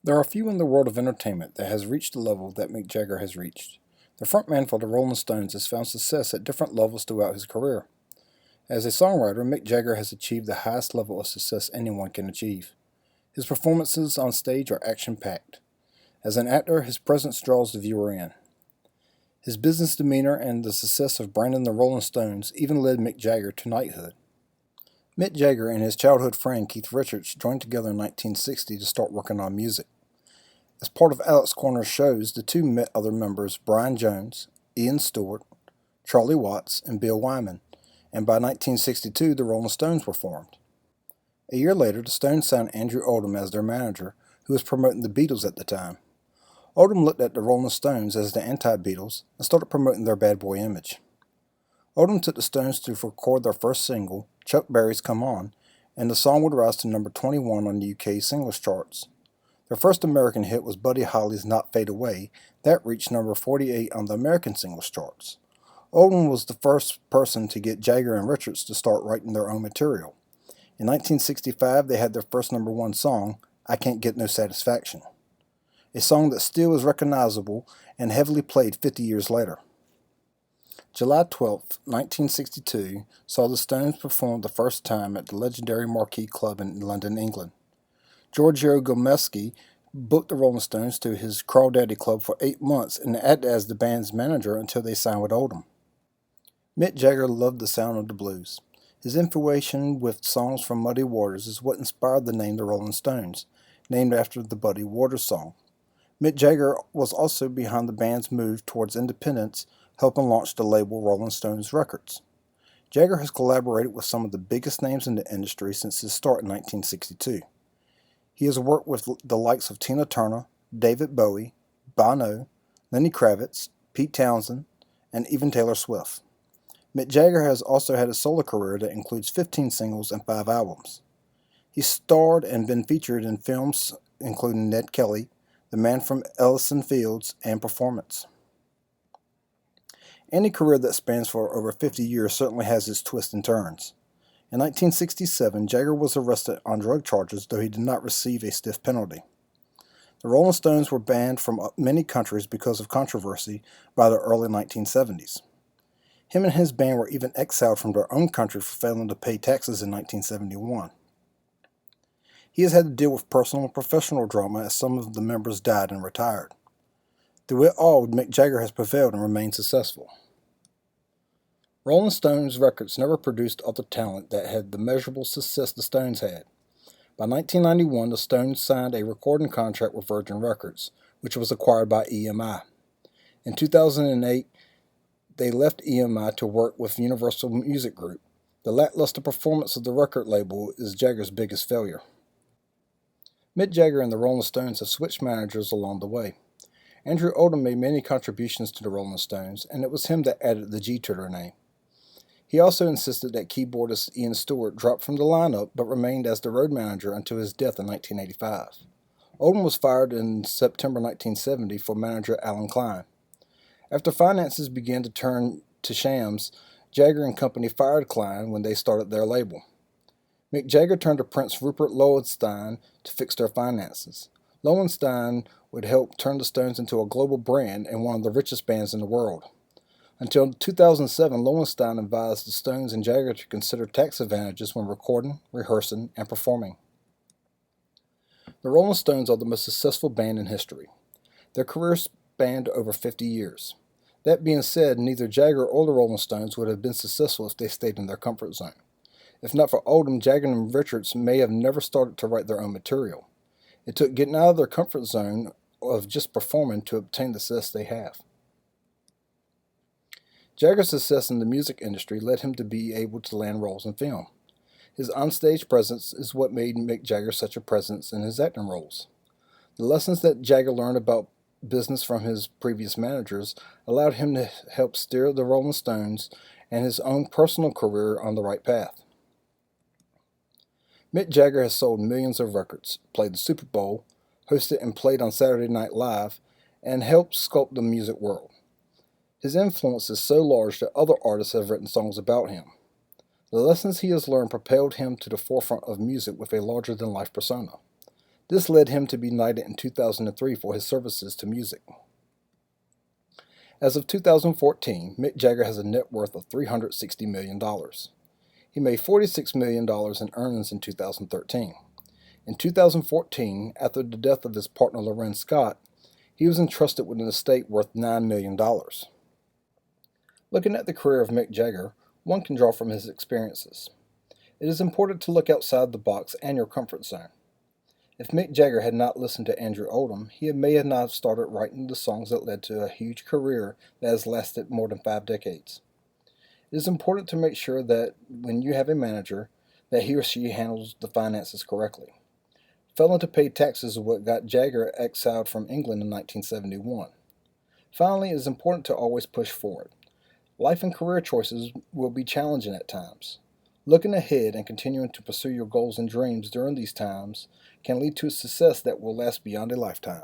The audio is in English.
There are few in the world of entertainment that has reached the level that Mick Jagger has reached. The frontman for the Rolling Stones has found success at different levels throughout his career. As a songwriter, Mick Jagger has achieved the highest level of success anyone can achieve. His performances on stage are action-packed. As an actor, his presence draws the viewer in. His business demeanor and the success of branding the Rolling Stones even led Mick Jagger to knighthood. Mick Jagger and his childhood friend Keith Richards joined together in 1960 to start working on music. As part of Alex Corner's shows, the two met other members Brian Jones, Ian Stewart, Charlie Watts, and Bill Wyman, and by 1962 the Rolling Stones were formed. A year later, the Stones signed Andrew Oldham as their manager, who was promoting the Beatles at the time. Oldham looked at the Rolling Stones as the anti-Beatles and started promoting their bad boy image. Oldham took the Stones to record their first single, Chuck Berry's Come On, and the song would rise to number 21 on the UK singles charts. Their first American hit was Buddy Holly's Not Fade Away, that reached number 48 on the American singles charts. Oldham was the first person to get Jagger and Richards to start writing their own material. In 1965, they had their first number one song, I Can't Get No Satisfaction, a song that still is recognizable and heavily played 50 years later. July 12, 1962, saw the Stones perform the first time at the legendary Marquee Club in London, England. Giorgio Gomeschi booked the Rolling Stones to his Crawdaddy Club for 8 months and acted as the band's manager until they signed with Oldham. Mick Jagger loved the sound of the blues. His infatuation with songs from Muddy Waters is what inspired the name the Rolling Stones, named after the Muddy Waters song. Mick Jagger was also behind the band's move towards independence, helping launch the label Rolling Stones Records. Jagger has collaborated with some of the biggest names in the industry since his start in 1962. He has worked with the likes of Tina Turner, David Bowie, Bono, Lenny Kravitz, Pete Townsend, and even Taylor Swift. Mick Jagger has also had a solo career that includes 15 singles and 5 albums. He's starred and been featured in films including Ned Kelly, The Man from Ellison Fields, and Performance. Any career that spans for over 50 years certainly has its twists and turns. In 1967, Jagger was arrested on drug charges, though he did not receive a stiff penalty. The Rolling Stones were banned from many countries because of controversy by the early 1970s. Him and his band were even exiled from their own country for failing to pay taxes in 1971. He has had to deal with personal and professional drama as some of the members died and retired. Through it all, Mick Jagger has prevailed and remained successful. Rolling Stones records never produced other talent that had the measurable success the Stones had. By 1991, the Stones signed a recording contract with Virgin Records, which was acquired by EMI. In 2008, they left EMI to work with Universal Music Group. The lackluster performance of the record label is Jagger's biggest failure. Mick Jagger and the Rolling Stones have switched managers along the way. Andrew Oldham made many contributions to the Rolling Stones, and it was him that added the G to their name. He also insisted that keyboardist Ian Stewart drop from the lineup but remained as the road manager until his death in 1985. Oldham was fired in September 1970 for manager Alan Klein. After finances began to turn to shams, Jagger and company fired Klein when they started their label. Mick Jagger turned to Prince Rupert Lowenstein to fix their finances. Lowenstein would help turn the Stones into a global brand and one of the richest bands in the world. Until 2007, Lowenstein advised the Stones and Jagger to consider tax advantages when recording, rehearsing, and performing. The Rolling Stones are the most successful band in history. Their careers spanned over 50 years. That being said, neither Jagger or the Rolling Stones would have been successful if they stayed in their comfort zone. If not for Oldham, Jagger and Richards may have never started to write their own material. It took getting out of their comfort zone of just performing to obtain the success they have. Jagger's success in the music industry led him to be able to land roles in film. His onstage presence is what made Mick Jagger such a presence in his acting roles. The lessons that Jagger learned about business from his previous managers allowed him to help steer the Rolling Stones and his own personal career on the right path. Mick Jagger has sold millions of records, played the Super Bowl, hosted and played on Saturday Night Live, and helped sculpt the music world. His influence is so large that other artists have written songs about him. The lessons he has learned propelled him to the forefront of music with a larger-than-life persona. This led him to be knighted in 2003 for his services to music. As of 2014, Mick Jagger has a net worth of $360 million. He made $46 million in earnings in 2013. In 2014, after the death of his partner Loren Scott, he was entrusted with an estate worth $9 million. Looking at the career of Mick Jagger, one can draw from his experiences. It is important to look outside the box and your comfort zone. If Mick Jagger had not listened to Andrew Oldham, he may have not started writing the songs that led to a huge career that has lasted more than 5 decades. It is important to make sure that when you have a manager, that he or she handles the finances correctly. Failing to pay taxes is what got Jagger exiled from England in 1971. Finally, it is important to always push forward. Life and career choices will be challenging at times. Looking ahead and continuing to pursue your goals and dreams during these times can lead to a success that will last beyond a lifetime.